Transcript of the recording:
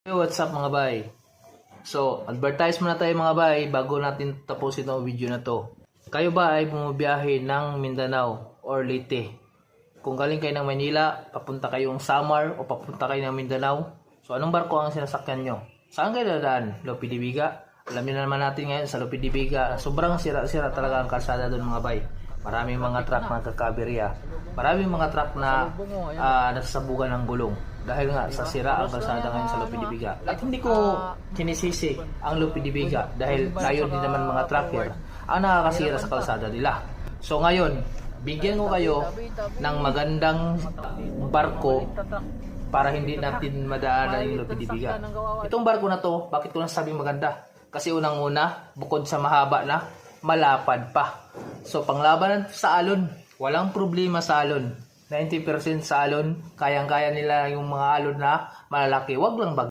Hey, what's up mga bay? So, advertise muna tayo mga bay bago natin tapusin ang video na to. Kayo ba ay bumabiyahe ng Mindanao or Leyte? Kung galing kayo ng Manila, papunta kayong Samar o papunta kayo ng Mindanao, so anong barko ang sinasakyan nyo? Saan kayo dadaan? Lope de Vega? Alam niyo naman natin ngayon sa Lope de Vega, sobrang sira-sira talaga ang kalsada doon mga bay. Maraming mga truck na kakaberya. Maraming mga truck na nasasabugan ng gulong. Dahil nga sa sira ang kalsada ngayon sa Lope de Vega. At hindi ko kinisisi ang Lope de Vega dahil tayo din naman mga trucker ang nakakasira sa kalsada nila. So ngayon, bigyan ko kayo ng magandang barko para hindi natin madaanan yung Lope de Vega. Itong barko na to, bakit ko nasabing maganda? Kasi unang-una, bukod sa mahaba na, malapad pa. So panglaban sa alon, walang problema sa alon. 90% sa alon, kayang-kaya nila yung mga alon na malalaki. Wag lang